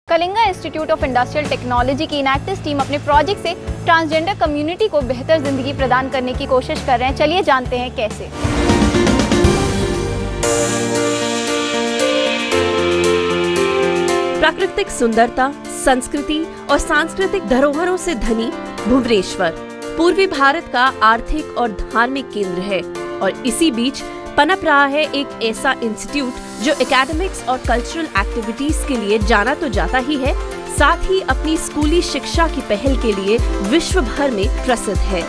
Kalinga Institute of Industrial Technology की इनएक्टिस team अपने project से ट्रांसजेंडर कम्युनिटी को बेहतर जिंदगी प्रदान करने की कोशिश कर रहे हैं। चलिए जानते हैं कैसे। प्राकृतिक सुंदरता, संस्कृति और सांस्कृतिक धरोहरों से धनी भुवनेश्वर पूर्वी भारत का आर्थिक और धार्मिक केंद्र है और इसी बीच पनप रहा है एक ऐसा इंस्टीट्यूट जो एकेडमिक्स और कल्चरल एक्टिविटीज के लिए जाना तो जाता ही है, साथ ही अपनी स्कूली शिक्षा की पहल के लिए विश्व भर में प्रसिद्ध है।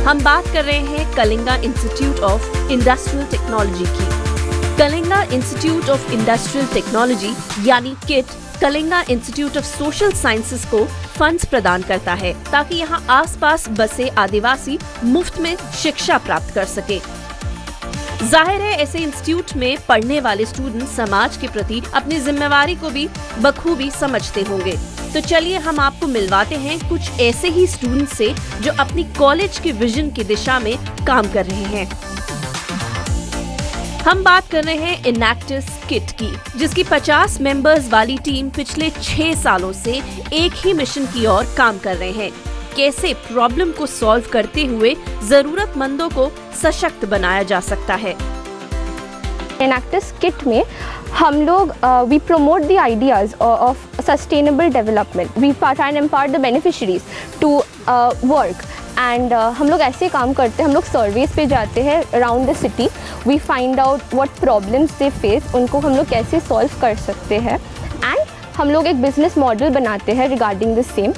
हम बात कर रहे हैं Kalinga Institute of Industrial Technology की। Kalinga Institute of Industrial Technology यानी KIIT Kalinga Institute of Social Sciences को फंड्स प्रदान करता है ताकि यहाँ आसपास बसे आदिवासी मुफ्त में शिक्षा प्राप्त कर सके। जाहिर है ऐसे इंस्टीट्यूट में पढ़ने वाले स्टूडेंट समाज के प्रति अपनी जिम्मेवारी को भी बखूबी समझते होंगे। तो चलिए हम आपको मिलवाते हैं कुछ ऐसे ही स्टूडेंट से जो अपनी कॉलेज के विजन की दिशा में काम कर रहे हैं। हम बात कर रहे हैं इनएक्टिस किट की, जिसकी 50 मेंबर्स वाली टीम पिछले 6 सालों से एक ही मिशन की ओर काम कर रहे हैं। कैसे प्रॉब्लम को सॉल्व करते हुए जरूरतमंदों को सशक्त बनाया जा सकता है। इनएक्टिस किट में हम लोग we promote the ideas of sustainable development, we try and empower the beneficiaries to work and हम लोग ऐसे काम करते हैं। हम लोग सर्वेस पे जाते हैं around the city, we find out what problems they face, उनको हम लोग कैसे सॉल्व कर सकते हैं एंड हम लोग एक बिजनेस मॉडल बनाते हैं रिगार्डिंग द सेम।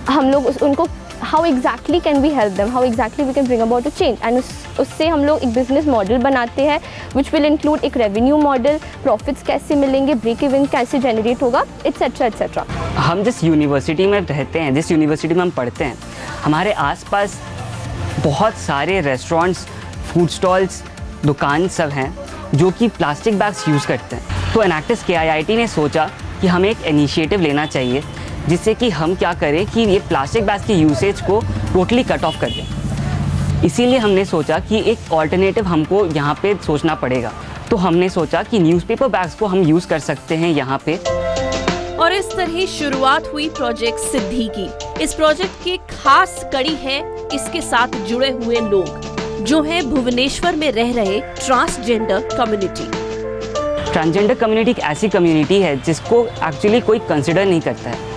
हम लोग उनको how exactly can we help them, how exactly we can bring about a change and उससे हम लोग एक बिजनेस मॉडल बनाते हैं विच विल इंक्लूड एक रेवेन्यू मॉडल, प्रॉफिट्स कैसे मिलेंगे, ब्रेक इवन कैसे जनरेट होगा, एट्सेट्रा एट्सेट्रा। हम जिस यूनिवर्सिटी में रहते हैं, जिस यूनिवर्सिटी में हम पढ़ते हैं, हमारे आसपास बहुत सारे रेस्टोरेंट्स, फूड स्टॉल्स, दुकान सब हैं जो कि प्लास्टिक बैग्स यूज़ करते हैं। तो इनएक्टिस KIIT ने सोचा कि हमें एक इनिशिएटिव लेना चाहिए जिससे कि हम क्या करें कि ये प्लास्टिक बैग्स की यूसेज को टोटली कट ऑफ कर दें। इसीलिए हमने सोचा कि एक ऑल्टरनेटिव हमको यहाँ पे सोचना पड़ेगा। तो हमने सोचा कि न्यूज़पेपर बैग्स को हम यूज़ कर सकते हैं यहाँ पे। और इस तरह शुरुआत हुई प्रोजेक्ट सिद्धि की। इस प्रोजेक्ट की खास कड़ी है इसके साथ जुड़े हुए लोग जो हैं भुवनेश्वर में रह रहे ट्रांसजेंडर कम्युनिटी। ट्रांसजेंडर कम्युनिटी एक ऐसी कम्युनिटी है जिसको एक्चुअली कोई कंसिडर नहीं करता है,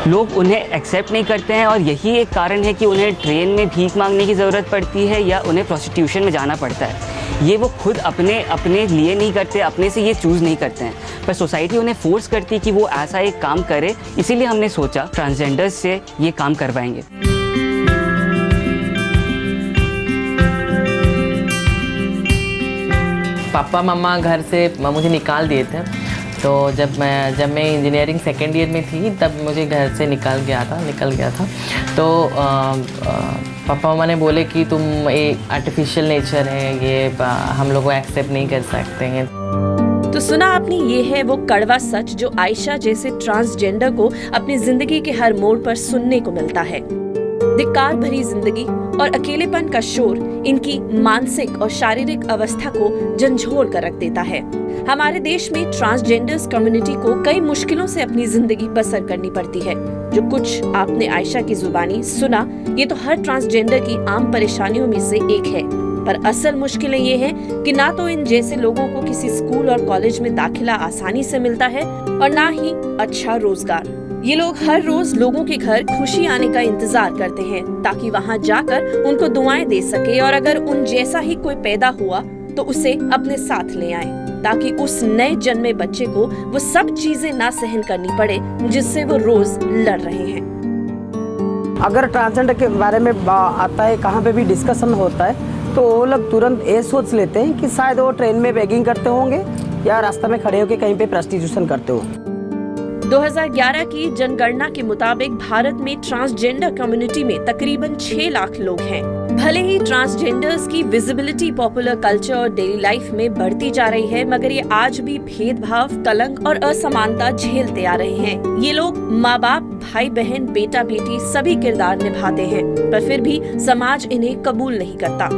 लोग उन्हें एक्सेप्ट नहीं करते हैं और यही एक कारण है कि उन्हें ट्रेन में भीख मांगने की ज़रूरत पड़ती है या उन्हें प्रोस्टिट्यूशन में जाना पड़ता है। ये वो खुद अपने लिए नहीं करते, अपने से ये चूज़ नहीं करते हैं, पर सोसाइटी उन्हें फोर्स करती है कि वो ऐसा एक काम करे। इसीलिए हमने सोचा ट्रांसजेंडर्स से ये काम करवाएंगे। पापा मम्मा घर से मुझे निकाल दिए थे, तो जब मैं इंजीनियरिंग सेकेंड ईयर में थी तब मुझे घर से निकल गया था। तो पापा मम्मा ने बोले कि तुम ये आर्टिफिशियल नेचर है, ये हम लोग को एक्सेप्ट नहीं कर सकते हैं। तो सुना आपने, ये है वो कड़वा सच जो आयशा जैसे ट्रांसजेंडर को अपनी जिंदगी के हर मोड़ पर सुनने को मिलता है। धिक्कार भरी जिंदगी और अकेलेपन का शोर इनकी मानसिक और शारीरिक अवस्था को झंझोर कर रख देता है। हमारे देश में ट्रांसजेंडर्स कम्युनिटी को कई मुश्किलों से अपनी जिंदगी बसर करनी पड़ती है। जो कुछ आपने आयशा की जुबानी सुना, ये तो हर ट्रांसजेंडर की आम परेशानियों में से एक है। पर असल मुश्किलें ये हैं कि ना तो इन जैसे लोगों को किसी स्कूल और कॉलेज में दाखिला आसानी से मिलता है और ना ही अच्छा रोजगार। ये लोग हर रोज लोगों के घर खुशी आने का इंतजार करते हैं ताकि वहाँ जाकर उनको दुआएं दे सके और अगर उन जैसा ही कोई पैदा हुआ तो उसे अपने साथ ले आए ताकि उस नए जन्मे बच्चे को वो सब चीजें ना सहन करनी पड़े जिससे वो रोज लड़ रहे हैं। अगर ट्रांसजेंडर के बारे में आता है, कहाँ पे भी डिस्कशन होता है, तो वो लोग तुरंत ये सोच लेते हैं कि शायद वो ट्रेन में बेगिंग करते होंगे या रास्ता में खड़े होकर कहीं पे प्रोस्टिट्यूशन करते होंगे। 2011 की जनगणना के मुताबिक भारत में ट्रांसजेंडर कम्युनिटी में तकरीबन 6 लाख लोग हैं। भले ही ट्रांसजेंडर्स की विजिबिलिटी पॉपुलर कल्चर और डेली लाइफ में बढ़ती जा रही है, मगर ये आज भी भेदभाव, कलंक और असमानता झेलते आ रहे हैं। ये लोग माँ बाप, भाई बहन, बेटा बेटी सभी किरदार निभाते हैं, पर फिर भी समाज इन्हें कबूल नहीं करता।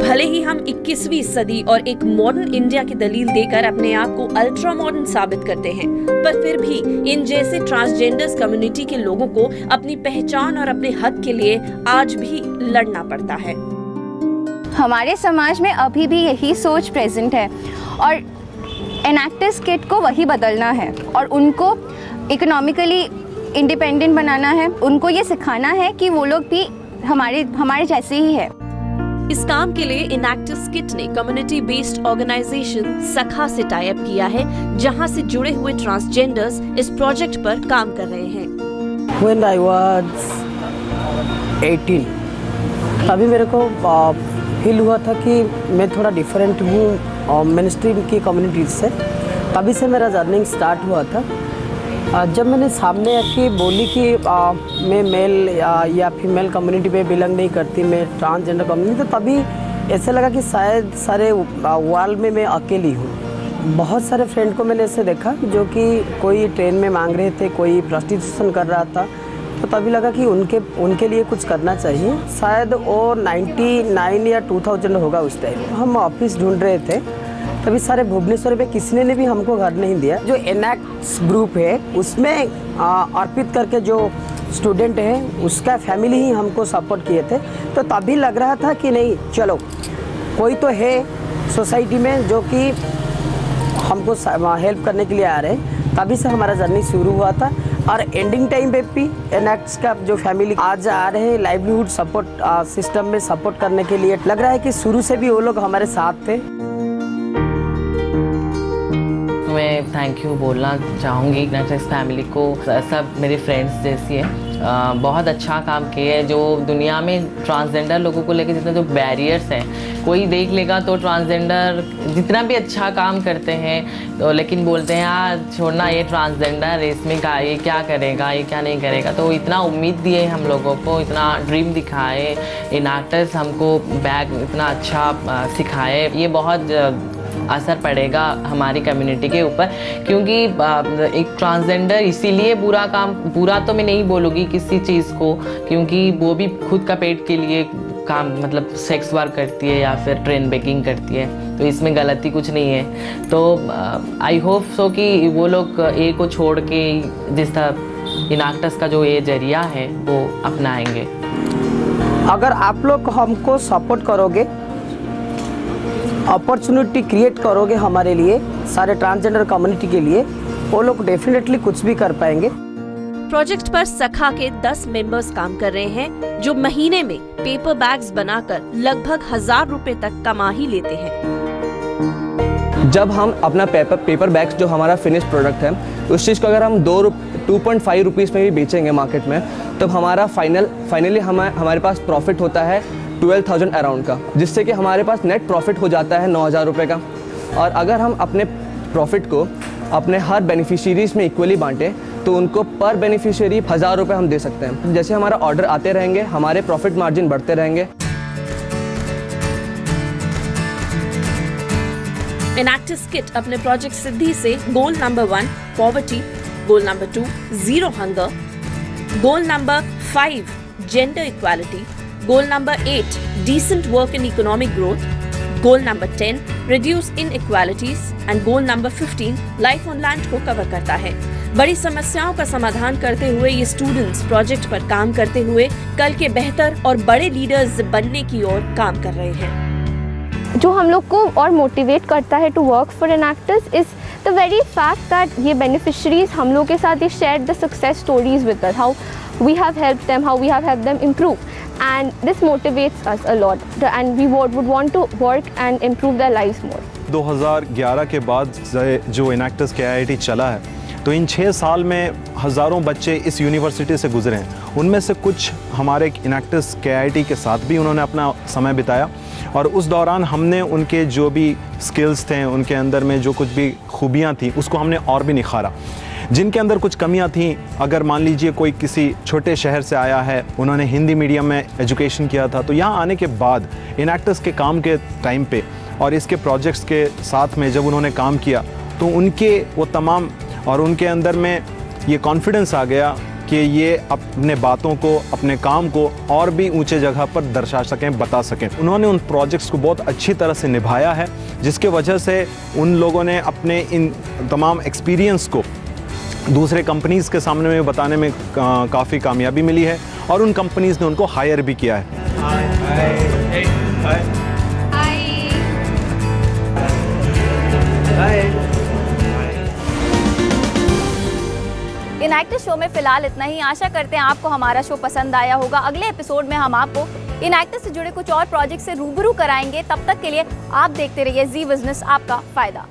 भले ही हम 21वीं सदी और एक मॉडर्न इंडिया की दलील देकर अपने आप को अल्ट्रा मॉडर्न साबित करते हैं, पर फिर भी इन जैसे ट्रांसजेंडर्स कम्युनिटी के लोगों को अपनी पहचान और अपने हक के लिए आज भी लड़ना पड़ता है। हमारे समाज में अभी भी यही सोच प्रेजेंट है और एनएक्टिस किट को वही बदलना है और उनको इकोनॉमिकली इंडिपेंडेंट बनाना है। उनको ये सिखाना है कि वो लोग भी हमारे जैसे ही है। इस काम के लिए इनएक्टिस किट ने कम्युनिटी बेस्ड ऑर्गेनाइजेशन सखा से टाई अप किया है, जहां से जुड़े हुए ट्रांसजेंडर्स इस प्रोजेक्ट पर काम कर रहे हैं। When I was 18, तभी मेरे को फील हुआ था कि मैं थोड़ा डिफरेंट हूँ मेनस्ट्रीम की कम्युनिटी से। तभी से मेरा जर्निंग स्टार्ट हुआ था। जब मैंने सामने आके बोली कि मैं मेल या फीमेल कम्युनिटी पे बिलोंग नहीं करती, मैं ट्रांसजेंडर कम्युनिटी, तो तभी ऐसे लगा कि शायद सारे वर्ल्ड में मैं अकेली हूँ। बहुत सारे फ्रेंड को मैंने ऐसे देखा जो कि कोई ट्रेन में मांग रहे थे, कोई प्रोस्टिट्यूशन कर रहा था, तो तभी लगा कि उनके लिए कुछ करना चाहिए। शायद वो 99 या 2000 होगा उस टाइम। हम ऑफिस ढूंढ रहे थे, तभी सारे भुवनेश्वर में किसी ने भी हमको घर नहीं दिया। जो एनएक्ट्स ग्रुप है उसमें अर्पित करके जो स्टूडेंट है उसका फैमिली ही हमको सपोर्ट किए थे। तो तभी लग रहा था कि नहीं, चलो कोई तो है सोसाइटी में जो कि हमको हेल्प करने के लिए आ रहे हैं। तभी से हमारा जर्नी शुरू हुआ था और एंडिंग टाइम पे भी एनएक्ट्स का जो फैमिली आज आ रहे हैं लाइवलीहुड सपोर्ट सिस्टम में सपोर्ट करने के लिए। लग रहा है कि शुरू से भी वो लोग हमारे साथ थे। मैं थैंक यू बोलना चाहूँगी इनएक्टिस फैमिली को। सब मेरे फ्रेंड्स जैसी है, बहुत अच्छा काम किए है। जो दुनिया में ट्रांसजेंडर लोगों को लेकर जितने जो बैरियर्स हैं, कोई देख लेगा तो ट्रांसजेंडर जितना भी अच्छा काम करते हैं तो लेकिन बोलते हैं यार छोड़ना, ये ट्रांसजेंडर इसमें का ये क्या करेगा, ये क्या नहीं करेगा। तो इतना उम्मीद दिए हम लोगों को, इतना ड्रीम दिखाए, इनएक्टिस हमको बैग इतना अच्छा सिखाए। ये बहुत असर पड़ेगा हमारी कम्युनिटी के ऊपर, क्योंकि एक ट्रांसजेंडर इसीलिए बुरा तो मैं नहीं बोलूँगी किसी चीज़ को, क्योंकि वो भी खुद का पेट के लिए काम मतलब सेक्स वर्क करती है या फिर ट्रेन बेकिंग करती है, तो इसमें गलती कुछ नहीं है। तो आई होप सो कि वो लोग ए को छोड़ के जिस तरह इनएक्टिस का जो ये जरिया है वो अपनाएंगे। अगर आप लोग हमको सपोर्ट करोगे, अपॉर्चुनिटी क्रिएट करोगे हमारे लिए, सारे ट्रांसजेंडर कम्युनिटी के लिए, वो लोग डेफिनेटली कुछ भी कर पाएंगे। प्रोजेक्ट पर सखा के 10 मेंबर्स काम कर रहे हैं, जो महीने में पेपर बैग्स बनाकर लगभग 1000 रुपए तक कमा ही लेते हैं। जब हम अपना पेपर बैग्स जो हमारा फिनिश प्रोडक्ट है, उस चीज़ को अगर हम 2.5 रुपीज़ में भी बेचेंगे मार्केट में, तब हमारा फाइनली हमारे पास प्रॉफिट होता है 12,000 अराउंड का, जिससे कि हमारे पास नेट प्रॉफिट हो जाता है 9,000 रुपये का। और अगर हम अपने प्रॉफिट को अपने हर बेनिफिशियरीज़ में इक्वली बांटें तो उनको पर बेनिफिशियरी 1000 रुपये हम दे सकते हैं। जैसे हमारा ऑर्डर आते रहेंगे, हमारे प्रॉफिट मार्जिन बढ़ते रहेंगे। इनएक्टिस किट अपने प्रोजेक्ट सिद्धि से goal number 1 poverty, goal number 2 zero hunger, goal number 5 gender equality, goal number 8 decent work and economic growth, goal number 10 reduce inequalities and goal number 15 life on land को cover करता है। बड़ी समस्याओं का समाधान करते हुए ये स्टूडेंट्स प्रोजेक्ट पर काम करते हुए कल के बेहतर और बड़े लीडर्स बनने की ओर काम कर रहे हैं। जो हम लोग को और मोटिवेट करता है टू वर्क फॉर इनएक्टिस is the very fact that ये बेनिफिशरीज हम लोग के साथ ये share the success stories with us, how we have helped them, how we have helped them improve, and this motivates us a lot and we would want to work and improve their lives more. 2011 के बाद जो इनएक्टिस KIIT चला है, तो इन 6 साल में हज़ारों बच्चे इस यूनिवर्सिटी से गुजरे हैं। उनमें से कुछ हमारे इनएक्टिस KIIT के साथ भी उन्होंने अपना समय बिताया और उस दौरान हमने उनके जो भी स्किल्स थे, उनके अंदर में जो कुछ भी खूबियाँ थी, उसको हमने और भी निखारा। जिनके अंदर कुछ कमियां थीं, अगर मान लीजिए कोई किसी छोटे शहर से आया है, उन्होंने हिंदी मीडियम में एजुकेशन किया था, तो यहाँ आने के बाद इनएक्टिस के काम के टाइम पे और इसके प्रोजेक्ट्स के साथ में जब उन्होंने काम किया, तो उनके वो तमाम और उनके अंदर में ये कॉन्फिडेंस आ गया कि ये अपने बातों को, अपने काम को और भी ऊंचे जगह पर दर्शा सकें, बता सकें। उन्होंने उन प्रोजेक्ट्स को बहुत अच्छी तरह से निभाया है, जिसके वजह से उन लोगों ने अपने इन तमाम एक्सपीरियंस को दूसरे कंपनीज़ के सामने में बताने में काफ़ी कामयाबी मिली है और उन कंपनीज़ ने उनको हायर भी किया है। इनएक्टिस शो में फिलहाल इतना ही। आशा करते हैं आपको हमारा शो पसंद आया होगा। अगले एपिसोड में हम आपको इनएक्टिस से जुड़े कुछ और प्रोजेक्ट से रूबरू कराएंगे। तब तक के लिए आप देखते रहिए जी बिजनेस, आपका फायदा।